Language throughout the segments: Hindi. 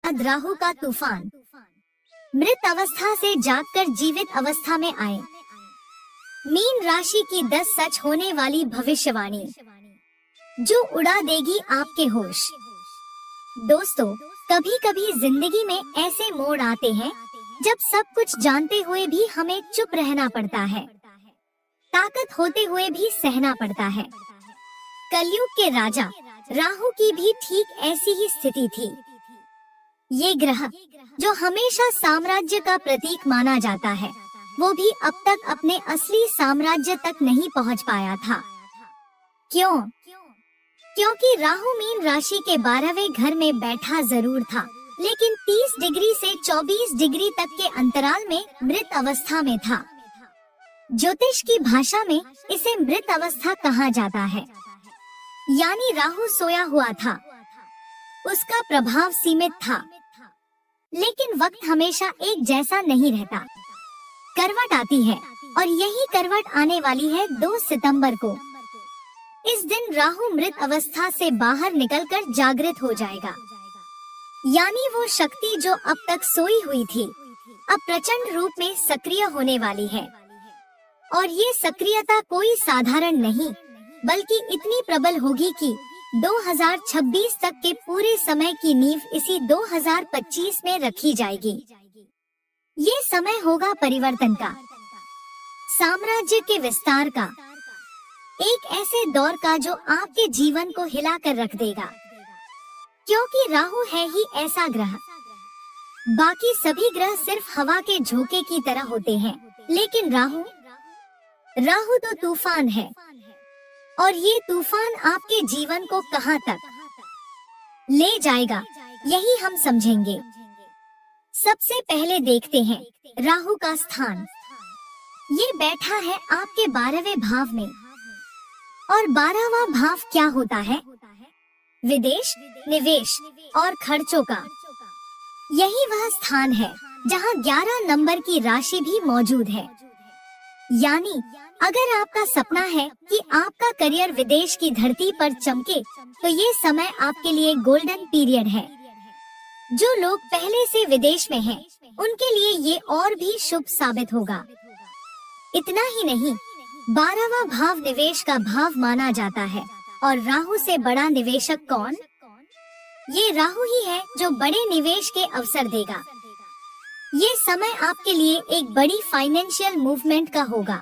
बाद राहु का तूफान। मृत अवस्था से जागकर जीवित अवस्था में आए। मीन राशि की 10 सच होने वाली भविष्यवाणी जो उड़ा देगी आपके होश। दोस्तों, कभी कभी जिंदगी में ऐसे मोड़ आते हैं जब सब कुछ जानते हुए भी हमें चुप रहना पड़ता है, ताकत होते हुए भी सहना पड़ता है। कलयुग के राजा राहु की भी ठीक ऐसी ही स्थिति थी। ये ग्रह जो हमेशा साम्राज्य का प्रतीक माना जाता है, वो भी अब तक अपने असली साम्राज्य तक नहीं पहुंच पाया था। क्यों? क्योंकि राहु मीन राशि के 12वें घर में बैठा जरूर था, लेकिन 30 डिग्री से 24 डिग्री तक के अंतराल में मृत अवस्था में था। ज्योतिष की भाषा में इसे मृत अवस्था कहा जाता है, यानी राहु सोया हुआ था, उसका प्रभाव सीमित था। लेकिन वक्त हमेशा एक जैसा नहीं रहता, करवट आती है और यही करवट आने वाली है 2 सितंबर को। इस दिन राहु मृत अवस्था से बाहर निकलकर जागृत हो जाएगा, यानी वो शक्ति जो अब तक सोई हुई थी अब प्रचंड रूप में सक्रिय होने वाली है। और ये सक्रियता कोई साधारण नहीं, बल्कि इतनी प्रबल होगी कि 2026 तक के पूरे समय की नींव इसी 2025 में रखी जाएगी। ये समय होगा परिवर्तन का, साम्राज्य के विस्तार का, एक ऐसे दौर का जो आपके जीवन को हिलाकर रख देगा। क्योंकि राहु है ही ऐसा ग्रह। बाकी सभी ग्रह सिर्फ हवा के झोंके की तरह होते हैं, लेकिन राहु तो तूफान है। और ये तूफान आपके जीवन को कहां तक ले जाएगा, यही हम समझेंगे। सबसे पहले देखते हैं राहु का स्थान। ये बैठा है आपके 12वें भाव में। और 12वां भाव क्या होता है? विदेश, निवेश और खर्चों का। यही वह स्थान है जहां 11 नंबर की राशि भी मौजूद है। यानी अगर आपका सपना है कि आपका करियर विदेश की धरती पर चमके, तो ये समय आपके लिए गोल्डन पीरियड है। जो लोग पहले से विदेश में हैं, उनके लिए ये और भी शुभ साबित होगा। इतना ही नहीं, 12वां भाव निवेश का भाव माना जाता है। और राहु से बड़ा निवेशक कौन? ये राहु ही है जो बड़े निवेश के अवसर देगा। ये समय आपके लिए एक बड़ी फाइनेंशियल मूवमेंट का होगा।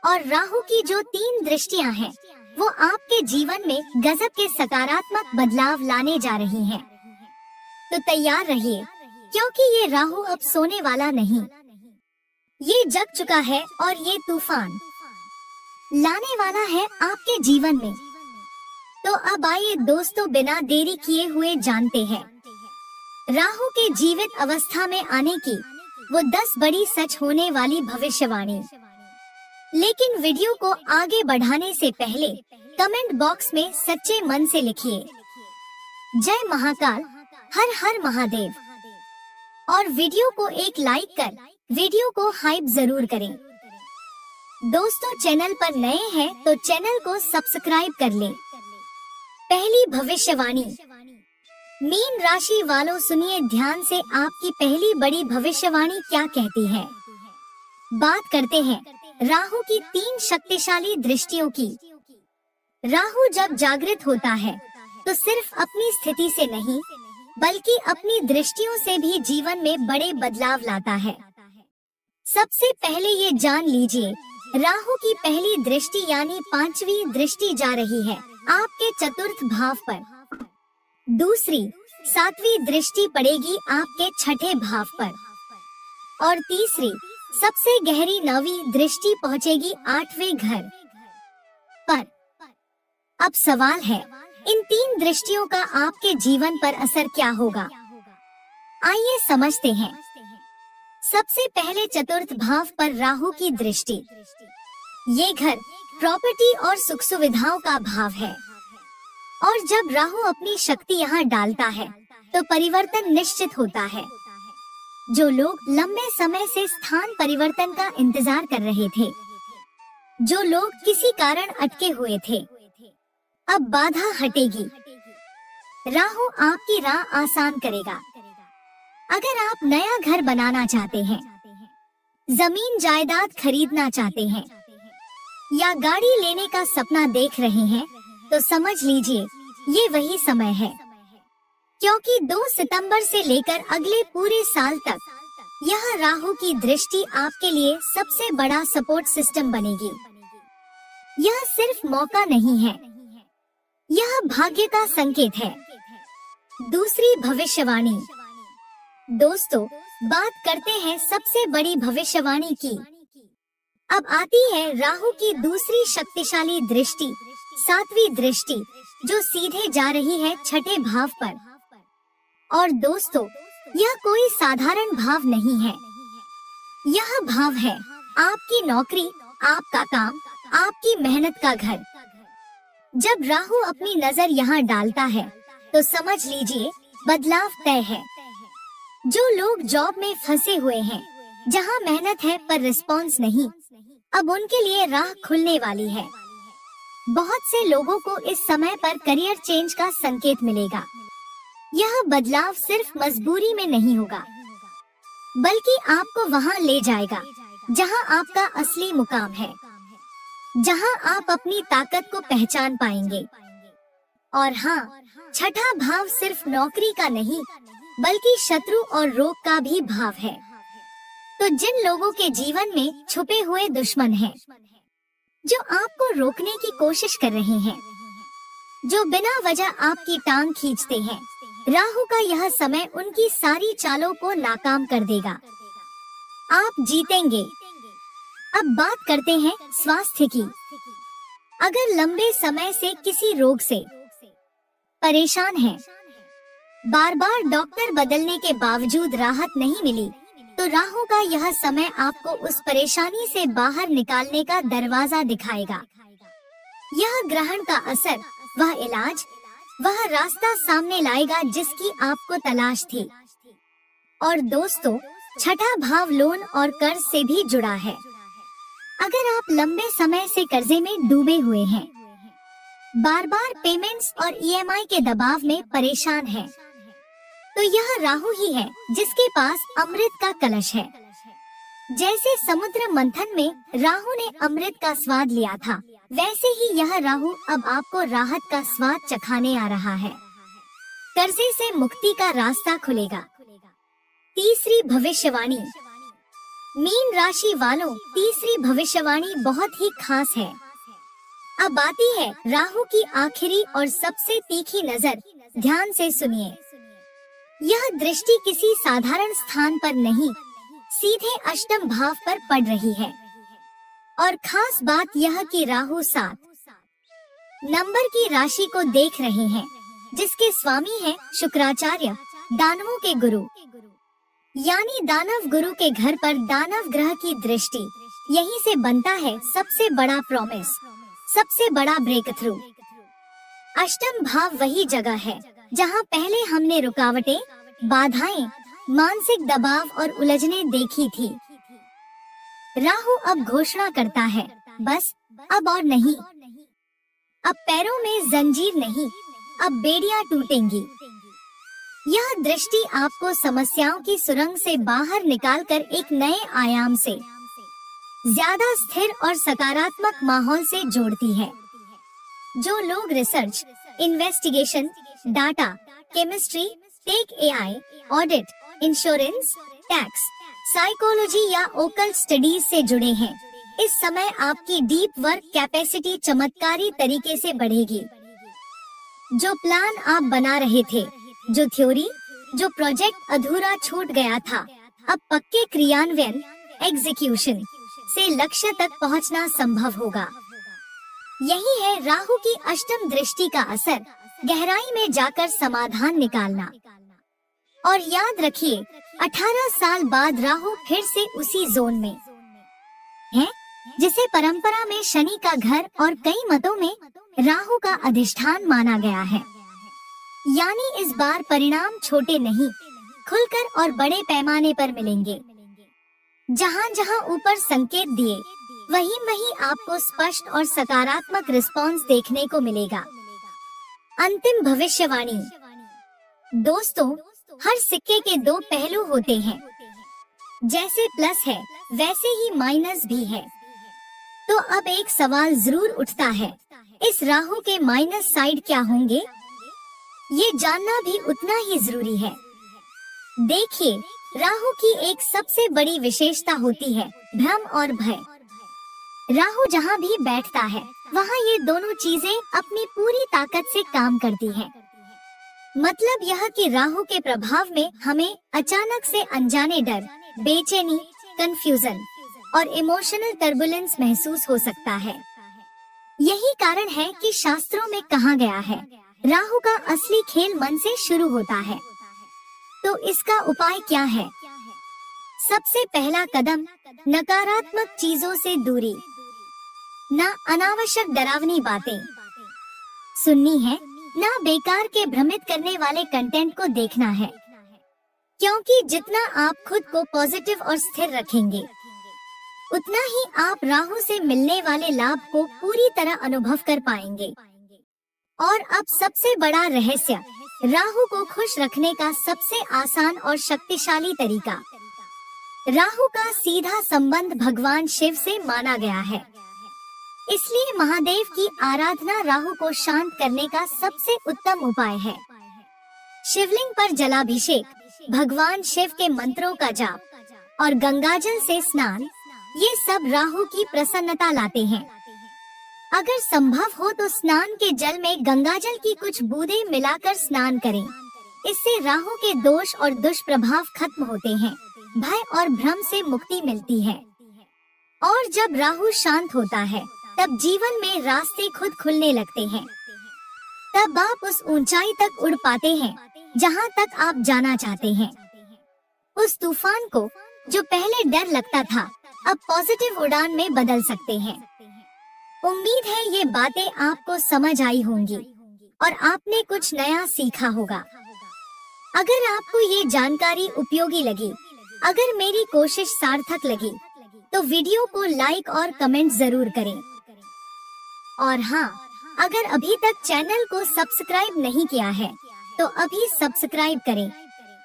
और राहु की जो 3 दृष्टियां हैं, वो आपके जीवन में गजब के सकारात्मक बदलाव लाने जा रही हैं। तो तैयार रहिए, क्योंकि ये राहु अब सोने वाला नहीं, ये जग चुका है और ये तूफान लाने वाला है आपके जीवन में। तो अब आइए दोस्तों, बिना देरी किए हुए जानते हैं राहु के जीवित अवस्था में आने की वो 10 बड़ी सच होने वाली भविष्यवाणी। लेकिन वीडियो को आगे बढ़ाने से पहले कमेंट बॉक्स में सच्चे मन से लिखिए जय महाकाल, हर हर महादेव। और वीडियो को एक लाइक कर वीडियो को हाइप जरूर करें। दोस्तों, चैनल पर नए हैं तो चैनल को सब्सक्राइब कर लें। पहली भविष्यवाणी। मीन राशि वालों सुनिए ध्यान से, आपकी पहली बड़ी भविष्यवाणी क्या कहती है। बात करते हैं राहु की 3 शक्तिशाली दृष्टियों की। राहु जब जागृत होता है तो सिर्फ अपनी स्थिति से नहीं, बल्कि अपनी दृष्टियों से भी जीवन में बड़े बदलाव लाता है। सबसे पहले ये जान लीजिए, राहु की पहली दृष्टि यानी 5वीं दृष्टि जा रही है आपके 4th भाव पर। दूसरी 7वीं दृष्टि पड़ेगी आपके 6ठे भाव पर। और तीसरी सबसे गहरी 9वीं दृष्टि पहुंचेगी 8वें घर पर। अब सवाल है, इन 3 दृष्टियों का आपके जीवन पर असर क्या होगा? आइए समझते हैं। सबसे पहले 4th भाव पर राहु की दृष्टि। ये घर प्रॉपर्टी और सुख सुविधाओं का भाव है। और जब राहु अपनी शक्ति यहाँ डालता है तो परिवर्तन निश्चित होता है। जो लोग लंबे समय से स्थान परिवर्तन का इंतजार कर रहे थे, जो लोग किसी कारण अटके हुए थे, अब बाधा हटेगी। राहु आपकी राह आसान करेगा। अगर आप नया घर बनाना चाहते हैं, जमीन जायदाद खरीदना चाहते हैं या गाड़ी लेने का सपना देख रहे हैं, तो समझ लीजिए ये वही समय है। क्योंकि 2 सितंबर से लेकर अगले पूरे साल तक यह राहु की दृष्टि आपके लिए सबसे बड़ा सपोर्ट सिस्टम बनेगी। यह सिर्फ मौका नहीं है, यह भाग्य का संकेत है। दूसरी भविष्यवाणी। दोस्तों, बात करते हैं सबसे बड़ी भविष्यवाणी की। अब आती है राहु की दूसरी शक्तिशाली दृष्टि, 7वीं दृष्टि, जो सीधे जा रही है 6ठे भाव पर। और दोस्तों, यह कोई साधारण भाव नहीं है। यह भाव है आपकी नौकरी, आपका काम, आपकी मेहनत का घर। जब राहु अपनी नजर यहाँ डालता है, तो समझ लीजिए बदलाव तय है। जो लोग जॉब में फंसे हुए हैं, जहाँ मेहनत है पर रिस्पॉन्स नहीं, अब उनके लिए राह खुलने वाली है। बहुत से लोगों को इस समय पर करियर चेंज का संकेत मिलेगा। यह बदलाव सिर्फ मजबूरी में नहीं होगा, बल्कि आपको वहाँ ले जाएगा जहाँ आपका असली मुकाम है, जहाँ आप अपनी ताकत को पहचान पाएंगे। और हाँ, 6ठा भाव सिर्फ नौकरी का नहीं, बल्कि शत्रु और रोग का भी भाव है। तो जिन लोगों के जीवन में छुपे हुए दुश्मन हैं, जो आपको रोकने की कोशिश कर रहे हैं, जो बिना वजह आपकी टांग खींचते हैं, राहु का यह समय उनकी सारी चालों को नाकाम कर देगा। आप जीतेंगे। अब बात करते हैं स्वास्थ्य की। अगर लंबे समय से किसी रोग से परेशान हैं, बार बार डॉक्टर बदलने के बावजूद राहत नहीं मिली, तो राहु का यह समय आपको उस परेशानी से बाहर निकालने का दरवाजा दिखाएगा। यह ग्रहण का असर, वह इलाज, वह रास्ता सामने लाएगा जिसकी आपको तलाश थी। और दोस्तों, 6ठा भाव लोन और कर्ज से भी जुड़ा है। अगर आप लंबे समय से कर्जे में डूबे हुए हैं, बार बार पेमेंट्स और ईएमआई के दबाव में परेशान हैं, तो यह राहु ही है जिसके पास अमृत का कलश है। जैसे समुद्र मंथन में राहु ने अमृत का स्वाद लिया था, वैसे ही यह राहु अब आपको राहत का स्वाद चखाने आ रहा है। कर्जे से मुक्ति का रास्ता खुलेगा। तीसरी भविष्यवाणी। मीन राशि वालों, तीसरी भविष्यवाणी बहुत ही खास है। अब आती है राहु की आखिरी और सबसे तीखी नजर। ध्यान से सुनिए। यह दृष्टि किसी साधारण स्थान पर नहीं, सीधे अष्टम भाव पर पड़ रही है। और खास बात यह कि राहु 7 नंबर की राशि को देख रहे हैं, जिसके स्वामी हैं शुक्राचार्य, दानवों के गुरु। यानी दानव गुरु के घर पर दानव ग्रह की दृष्टि, यहीं से बनता है सबसे बड़ा प्रॉमिस, सबसे बड़ा ब्रेक थ्रू। अष्टम भाव वही जगह है जहां पहले हमने रुकावटें, बाधाएं, मानसिक दबाव और उलझने देखी थी। राहु अब घोषणा करता है, बस अब और नहीं। अब पैरों में जंजीर नहीं, अब बेड़ियां टूटेंगी। यह दृष्टि आपको समस्याओं की सुरंग से बाहर निकालकर एक नए आयाम से, ज्यादा स्थिर और सकारात्मक माहौल से जोड़ती है। जो लोग research, investigation, data, chemistry, tech AI, audit, insurance, tax, psychology या ओकल्ट स्टडीज से जुड़े हैं, इस समय आपकी डीप वर्क कैपेसिटी चमत्कारी तरीके से बढ़ेगी। जो प्लान आप बना रहे थे, जो थ्योरी, जो प्रोजेक्ट अधूरा छूट गया था, अब पक्के क्रियान्वयन, एग्जीक्यूशन से लक्ष्य तक पहुंचना संभव होगा। यही है राहु की अष्टम दृष्टि का असर, गहराई में जाकर समाधान निकालना। और याद रखिए, 18 साल बाद राहु फिर से उसी जोन में है जिसे परंपरा में शनि का घर और कई मतों में राहु का अधिष्ठान माना गया है। यानी इस बार परिणाम छोटे नहीं, खुलकर और बड़े पैमाने पर मिलेंगे। जहां जहां ऊपर संकेत दिए, वहीं वहीं आपको स्पष्ट और सकारात्मक रिस्पॉन्स देखने को मिलेगा। अंतिम भविष्यवाणी। दोस्तों, हर सिक्के के दो पहलू होते हैं। जैसे प्लस है वैसे ही माइनस भी है। तो अब एक सवाल जरूर उठता है, इस राहु के माइनस साइड क्या होंगे? ये जानना भी उतना ही जरूरी है। देखिए, राहु की एक सबसे बड़ी विशेषता होती है भ्रम और भय। राहु जहाँ भी बैठता है वहाँ ये दोनों चीजें अपनी पूरी ताकत से काम करती हैं। मतलब यह कि राहु के प्रभाव में हमें अचानक से अनजाने डर, बेचैनी, कंफ्यूजन और इमोशनल टर्बुलेंस महसूस हो सकता है। यही कारण है कि शास्त्रों में कहा गया है, राहु का असली खेल मन से शुरू होता है। तो इसका उपाय क्या है? सबसे पहला कदम, नकारात्मक चीजों से दूरी। ना अनावश्यक डरावनी बातें सुननी है, ना बेकार के भ्रमित करने वाले कंटेंट को देखना है। क्योंकि जितना आप खुद को पॉजिटिव और स्थिर रखेंगे, उतना ही आप राहु से मिलने वाले लाभ को पूरी तरह अनुभव कर पाएंगे। और अब सबसे बड़ा रहस्य, राहु को खुश रखने का सबसे आसान और शक्तिशाली तरीका। राहु का सीधा संबंध भगवान शिव से माना गया है। इसलिए महादेव की आराधना राहु को शांत करने का सबसे उत्तम उपाय है। शिवलिंग पर जलाभिषेक, भगवान शिव के मंत्रों का जाप और गंगाजल से स्नान, ये सब राहु की प्रसन्नता लाते हैं। अगर संभव हो तो स्नान के जल में गंगाजल की कुछ बूंदें मिलाकर स्नान करें। इससे राहु के दोष और दुष्प्रभाव खत्म होते हैं, भय और भ्रम से मुक्ति मिलती है। और जब राहु शांत होता है, तब जीवन में रास्ते खुद खुलने लगते हैं। तब आप उस ऊंचाई तक उड़ पाते हैं जहां तक आप जाना चाहते हैं। उस तूफान को जो पहले डर लगता था, अब पॉजिटिव उड़ान में बदल सकते हैं। उम्मीद है ये बातें आपको समझ आई होंगी और आपने कुछ नया सीखा होगा। अगर आपको ये जानकारी उपयोगी लगी, अगर मेरी कोशिश सार्थक लगी, तो वीडियो को लाइक और कमेंट जरूर करें। और हाँ, अगर अभी तक चैनल को सब्सक्राइब नहीं किया है, तो अभी सब्सक्राइब करें,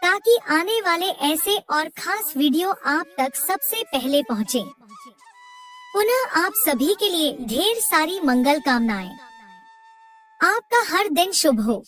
ताकि आने वाले ऐसे और खास वीडियो आप तक सबसे पहले पहुँचे। पुनः आप सभी के लिए ढेर सारी मंगल कामनाएं। आपका हर दिन शुभ हो।